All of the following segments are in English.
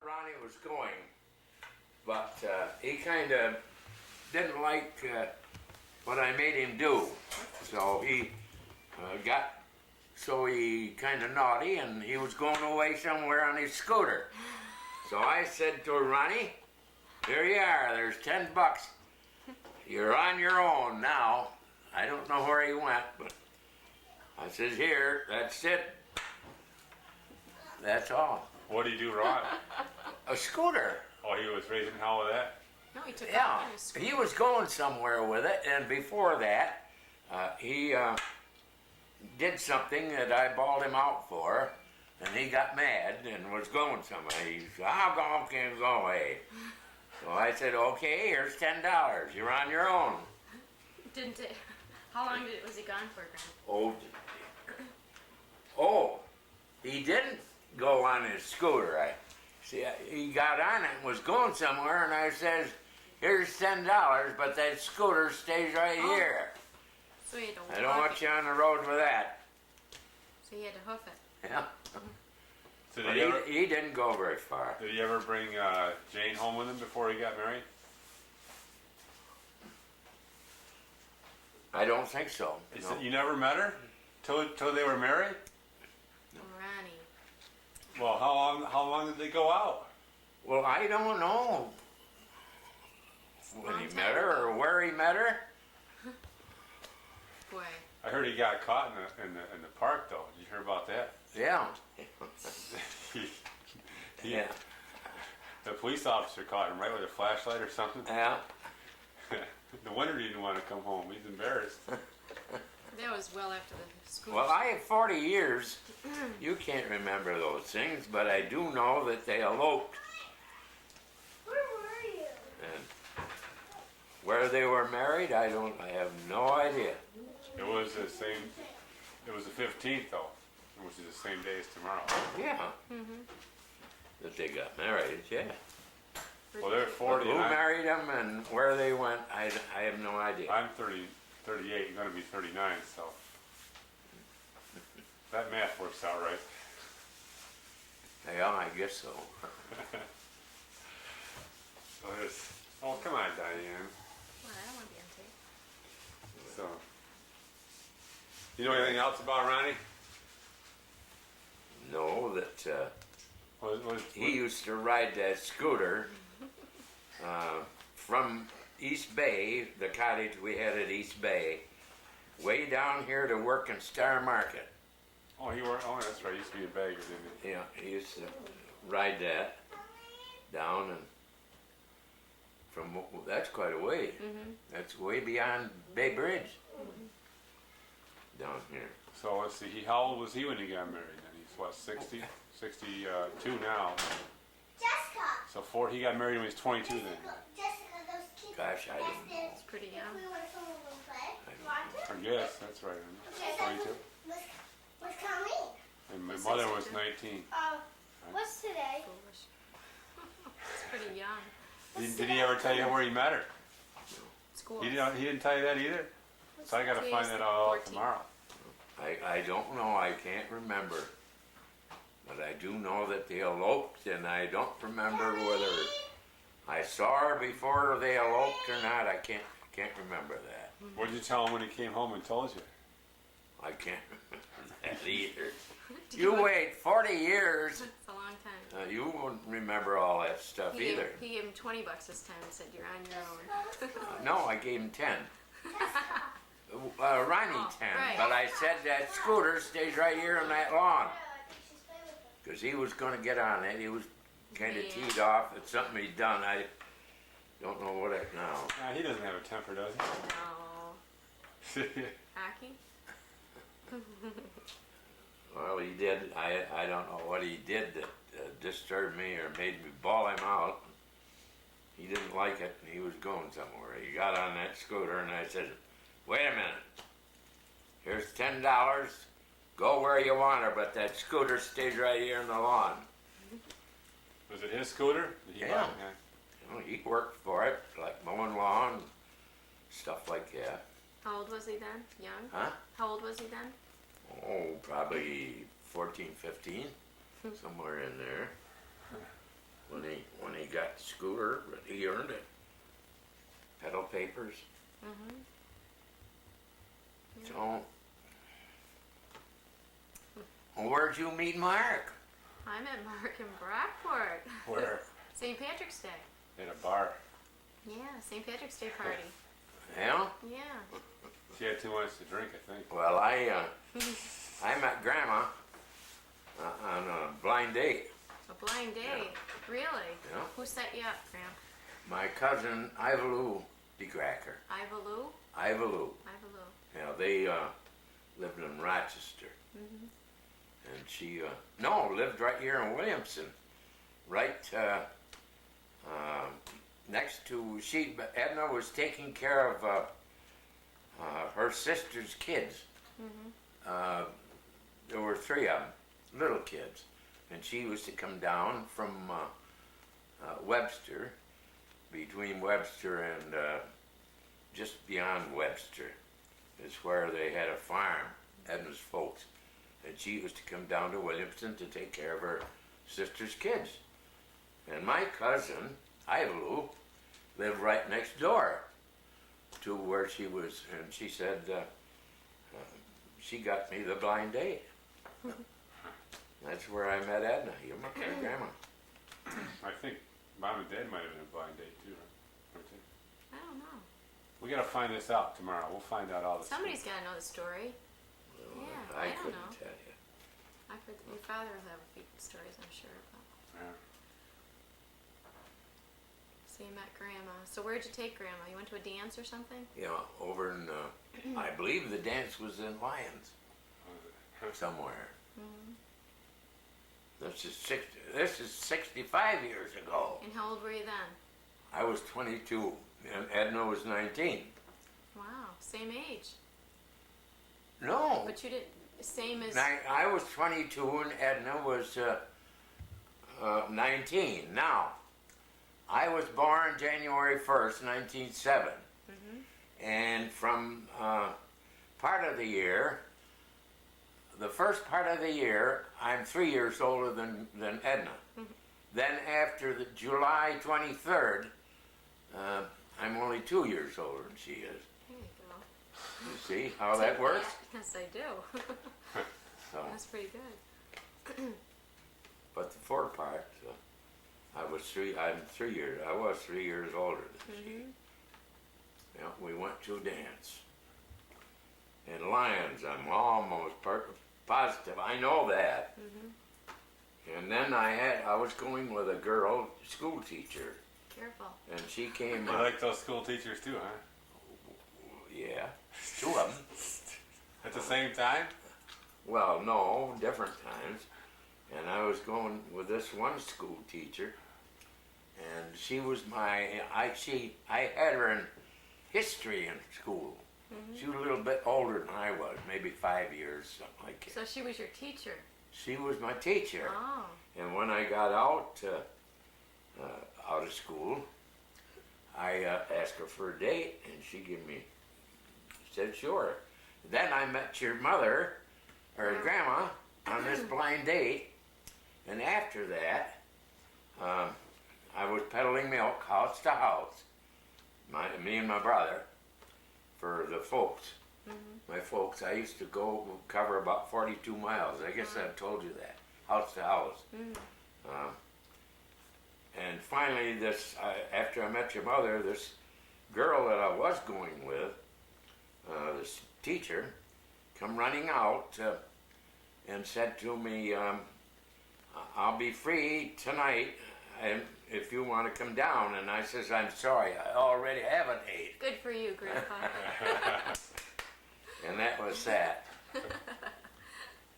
Ronnie was going, but he kind of didn't like what I made him do. So he he kind of naughty, and he was going away somewhere on his scooter. So I said to Ronnie, here you are, there's $10. You're on your own now. I don't know where he went, but I said, here, that's it. That's all. What did he do wrong? A scooter. Oh, he was raising hell with that? No, he took Yeah, off on his scooter. he was going somewhere with it, and before that, he did something that I bawled him out for, and he got mad and was going somewhere. He said, I can't go away. So I said, okay, here's $10. You're on your own. Didn't it? How long was he gone for, Grandpa? He didn't go on his scooter. He got on it and was going somewhere, and I says, here's $10, but that scooter stays right here. So he had to I don't want you on the road with that. So he had to hoof it. Yeah. So But he didn't go very far. did he ever bring Jane home with him before he got married? I don't think so. No. You never met her till they were married? Ronnie. Well, how long did they go out? Well, I don't know when Long he time met her ago. or where he met her. Boy. I heard he got caught in the park though. Did you hear about that? Yeah. He- Yeah. The police officer caught him right with a flashlight or something. Yeah. The winner didn't want to come home. He's embarrassed. That was well after the school. Well, I have 40 years. You can't remember those things, but I do know that they eloped. Where were you? And where they were married, I have no idea. It was the 15th though, which is the same day as tomorrow. Yeah. That they got married, yeah. Well, they're But 40. who and married them and where they went, I have no idea. I'm 38, going to be 39, so that math works out right. Yeah, I guess so. Oh, come on, Diane. Well, I don't want to be on tape. So, you know anything else about Ronnie? Know that What, he used to ride that scooter from East Bay, the cottage we had at East Bay, way down here to work in Star Market. oh, that's right. He used to be a bagger, didn't he? Yeah, he used to ride that down, and that's quite a way. That's way beyond Bay Bridge down here. So let's see. How old was he when he got married? Then he's what, 60, 62 now. Jessica! So he got married when he was 22 then. Jessica, those kids. Gosh, I don't know. It's pretty young. If we want to come over and play, I don't want to? I guess that's right. Okay, 22. What's coming? And my mother was 19. What's today? Foolish. It's pretty young. Did he ever tell you where he met her? School. He didn't tell you that either? So I got to Today's find that the out 14th. tomorrow. I don't know, I can't remember. But I do know that they eloped, and I don't remember whether I saw her before they eloped or not. I can't remember that. What did you tell him when he came home and told you? I can't remember that either. You wait 40 years, It's a long time. you won't remember all that stuff He either. gave him $20 this time and said, you're on your own. No, I gave him 10. Ronnie Oh, 10, right. but I said that scooter stays right here on that lawn. I think she's playing with them. Because he was going to get on it. He was kind of Yeah. teed off. It's something he'd done. I don't know what it now. Nah, he doesn't have a temper, does No. he? Hockey? Well, he did. I don't know what he did that disturbed me or made me bawl him out. He didn't like it, and he was going somewhere. He got on that scooter, and I said, wait a minute. Here's $10. Go where you want her, but that scooter stays right here in the lawn. Was it his scooter? Did he buy Yeah. it? Yeah. You know, he worked for it, like mowing lawn, stuff like that. How old was he then? Young? Huh? How old was he then? Oh, probably 14, 15, somewhere in there. when he got the scooter, but he earned it. Pedal papers. Mm-hmm. Yeah. So, well, where'd you meet Mark? I met Mark in Brockport. Where? St. Patrick's Day. In a bar. Yeah, St. Patrick's Day party. Yeah. Yeah. She had too much to drink, I think. Well, I met Grandma on a blind date. A blind date. Really? Yeah. Who set you up, Graham? My cousin Ivalou DeCracker. Ivalou? Ivalou. Ivalou. Yeah, they lived in Rochester. Mm-hmm. And she, lived right here in Williamson. Right next to, Edna was taking care of her sister's kids. Mm-hmm. There were 3 of them, little kids. And she was to come down from Webster, between Webster and just beyond Webster is where they had a farm, Edna's folks. And she was to come down to Williamson to take care of her sister's kids. And my cousin, Ivalou, lived right next door to where she was, and she said she got me the blind date. That's where I met Edna, your grandma. I think Mom and Dad might have been a blind date too, right? I don't know. We gotta find this out tomorrow. We'll find out all the Somebody's got to know the story. Well, Yeah, I I don't couldn't know. tell you. I've heard your father will have a few stories, I'm sure. About. Yeah. So you met Grandma. So where'd you take Grandma? You went to a dance or something? Yeah, over in, I believe the dance was in Lyons, somewhere. Mm-hmm. This is 65 years ago. And how old were you then? I was 22, and Edna was 19. Wow, same age. No, But you didn't, same as, I was 22 and Edna was 19. Now, I was born January 1st, 1907. mm-hmm. And from part of the year, the first part of the year, I'm 3 years older than Edna. Mhm. Then after the July 23rd, I'm only 2 years older than she is. there you go. You see how that works? Yes, I do. So, That's pretty good. but the four part, I was 3 years older than she. Mm-hmm. Yeah, we went to a dance. In Lyons, I'm almost positive. I know that. Mm-hmm. And then I was going with a girl school teacher, Careful. and she came. You like those school teachers too, huh? Yeah, 2 of them. At the same time? Well, no, different times. And I was going with this one school teacher, and she was I had her in history in school. Mm-hmm. She was a little bit older than I was, maybe 5 years, something like that. So she was your teacher. She was my teacher. Oh. And when I got out of school, I asked her for a date, and she said sure. Then I met your mother, or grandma, on this blind date, and after that, I was peddling milk house to house, me and my brother, for the folks. Mm-hmm. My folks, I used to go cover about 42 miles. I guess I've told you that, house to house. Mm-hmm. And finally, after I met your mother, this girl that I was going with, this teacher, come running out and said to me, I'll be free tonight if you want to come down. And I says, I'm sorry, I already have an date. Good for you, Grandpa. And that was that.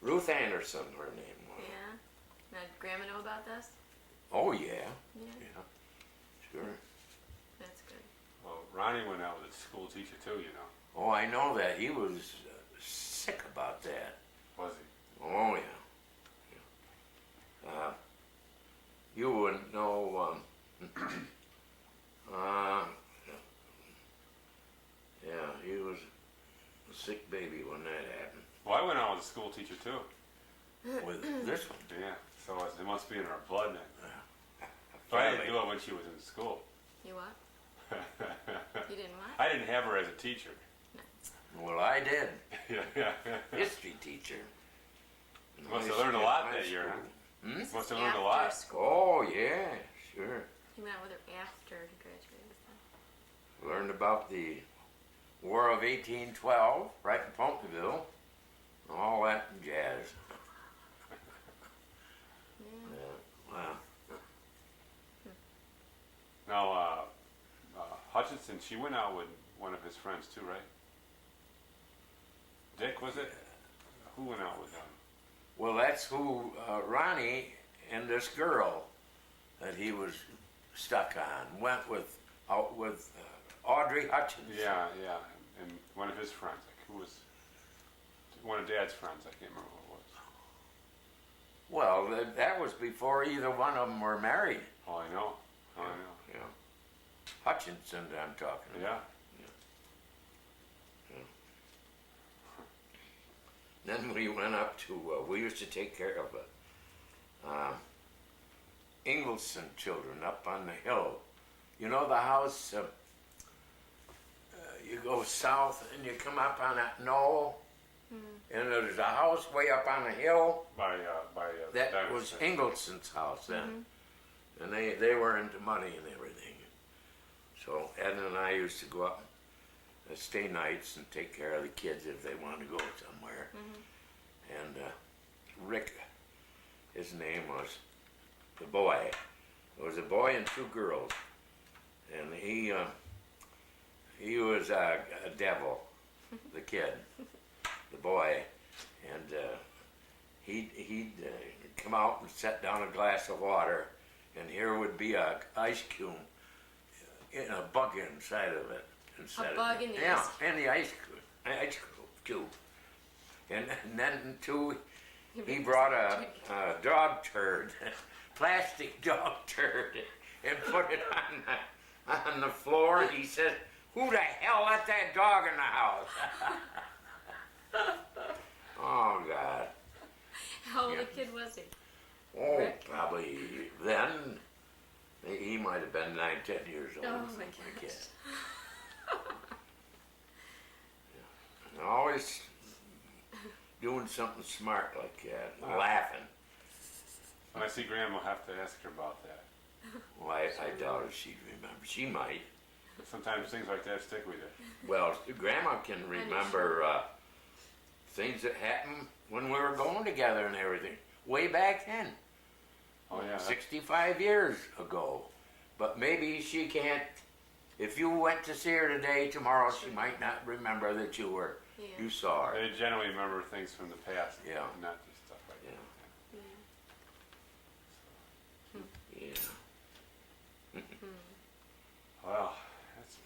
Ruth Anderson, her name was. Yeah. Now, did Grandma know about this? Oh, yeah. Yeah. Yeah, sure. That's good. Well, Ronnie went out with a school teacher too, you know. Oh, I know that. He was sick about that. Was he? Oh, yeah. You wouldn't know, yeah, he was a sick baby when that happened. Well, I went out with a school teacher too. With this one. Yeah, so it must be in our blood then. But I didn't do it when she was in school. You what? You didn't what? I didn't have her as a teacher. Well, I did. Yeah. History teacher. In Must have high learned a school- lot high that year, school. Hmm? Must have learned a After lot. school. Oh, yeah, sure. He went out with her after he graduated with them. Learned about the War of 1812, right in Punkaville. All that jazz. Yeah. Yeah, wow. Now, Hutchinson, she went out with one of his friends too, right? Dick, was it? Who went out with them? Well, that's who Ronnie and this girl that he was stuck on went out with Audrey Hutchinson. Yeah, and one of his friends, like who was one of Dad's friends? I can't remember who it was. Well, that was before either one of them were married. Oh, I know. Yeah. Hutchinson, I'm talking about. Yeah. Then we went up to, we used to take care of Ingleson children up on the hill. You know the house, you go south and you come up on that knoll, and there's a house way up on the hill. By That Dennis. was Ingleson's house then. And they were into money and everything. So Ed and I used to go up and stay nights and take care of the kids if they wanted to go somewhere. And Rick, his name was the boy. There was a boy and two girls. And he was a devil, the kid, the boy. And he'd come out and set down a glass of water, and here would be a ice cube in a bug inside of it. Bug in the yeah, ice in the ice cube. And then too, he brought a dog turd, plastic dog turd, and put it on the floor. And he said, "Who the hell let that dog in the house?" Oh God. How old Yeah. a kid was he? Oh, Rick? probably then. He might have been 9, 10 years old. Oh my something like gosh. that. And always doing something smart like that, laughing. When I see Grandma, I'll have to ask her about that. Well, I doubt if she'd remember. She might. Sometimes things like that stick with you. Well, Grandma can remember things that happened when we were going together and everything, way back then. Oh yeah. 65 years ago. But maybe she can't, if you went to see her today, tomorrow she might not remember that you saw her. They generally remember things from the past. Yeah. Not just stuff like Yeah. that. Yeah. Yeah. Well, that's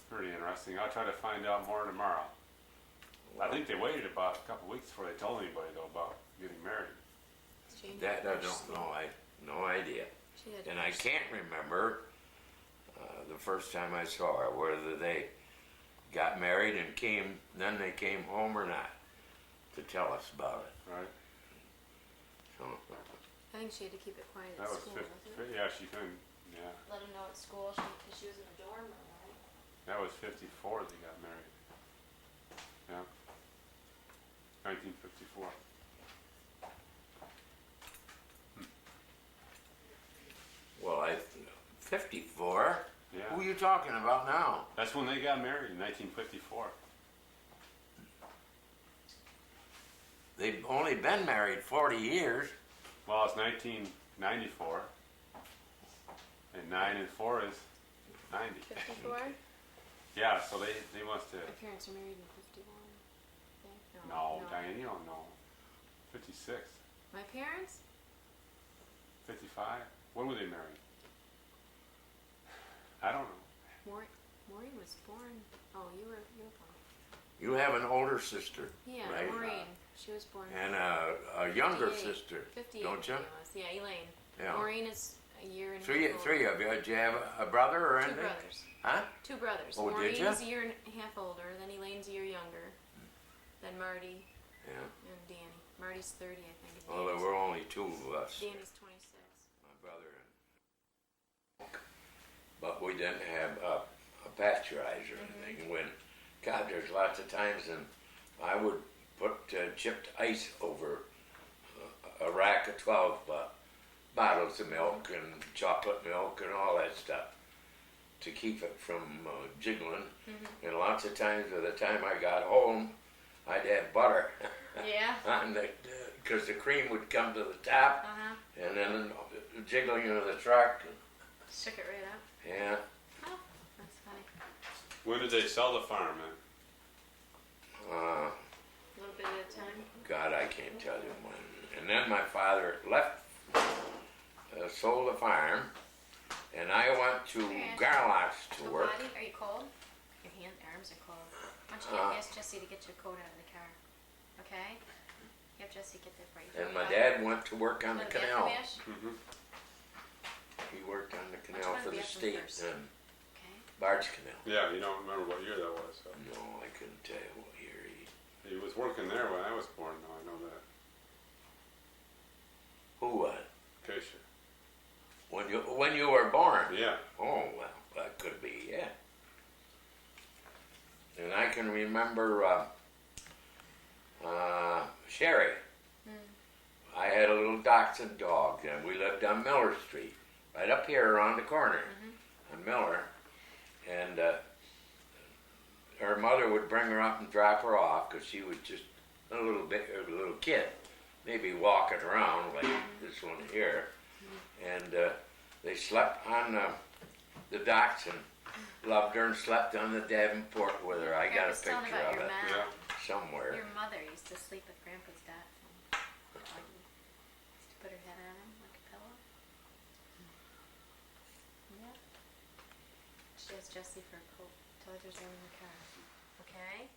pretty interesting. I'll try to find out more tomorrow. I think they waited about a couple weeks before they told anybody though about getting married. She That I had don't know. I no idea. She had And I can't remember the first time I saw her, whether they got married and then they came home or not, to tell us about it. Right? So, I think she had to keep it quiet at That was school, wasn't it? yeah, she couldn't, yeah. Let him know at school because she was in a dorm room, right? That was 54 they got married. Yeah. 1954. well, 54? Yeah. Who are you talking about now? That's when they got married, in 1954. They've only been married 40 years. Well, it's 1994. And 9 and 4 is 90. 54? Yeah, so they must My have. parents are married in 51. I think. No, Diane, you don't know. 56. My parents? 55? When were they married? I don't know. Maureen was born. Oh, you were born. You have an older sister, Yeah, right? Maureen. She was born. And a younger 58. sister, 58. don't you? I was. Yeah, Elaine. Yeah. Maureen is a year and a Three half older. of you. Did you have a brother or Two anything? brothers. Huh? Two brothers. Oh, did Maureen's ya? a year and a half older. Then Elaine's a year younger. Then Marty Yeah. and Danny. Marty's 30, I think. And Well, there Danny's- were only two of us. Danny's 26. My brother and but we didn't have a pasteurizer or anything. When, God, there's lots of times, and I would put chipped ice over a rack of 12 bottles of milk and chocolate milk and all that stuff to keep it from jiggling. And lots of times, by the time I got home, I'd have butter Yeah. on the, because the cream would come to the top, and then jiggling into the truck. Shook it right up. Yeah. Oh, that's funny. When did they sell the farm? Man? A little bit at a time. God, I can't tell you when. And then my father left, sold the farm, and I went to Garlock's to Oh, work. Buddy, are you cold? Your arms are cold. Why don't you ask Jesse to get your coat out of the car? Okay? Have Jesse get that for you. And my dad went to work on the Wanna canal. bath the mash? He worked on the Which canal one for do we the have state first? and Okay. barge canal. Yeah, you don't remember what year that was. So. No, I couldn't tell you what year he. He was working there when I was born, though. I know that. Who was? Keisha. When you were born? Yeah. Oh, well, that could be, yeah. And I can remember Sherry. I had a little dachshund dog, and we lived on Miller Street, right up here around the corner on Miller. And her mother would bring her up and drop her off because she was just a little kid, maybe walking around like this one here. And they slept on the docks and loved her and slept on the Davenport with her. I got a was telling picture about of your it mom. Yeah. somewhere. Your mother used to sleep with Grandpa's dad. Used to put her head on him like a pillow. Yeah. She has Jesse for a coat. Tell her there's one in the car. Okay?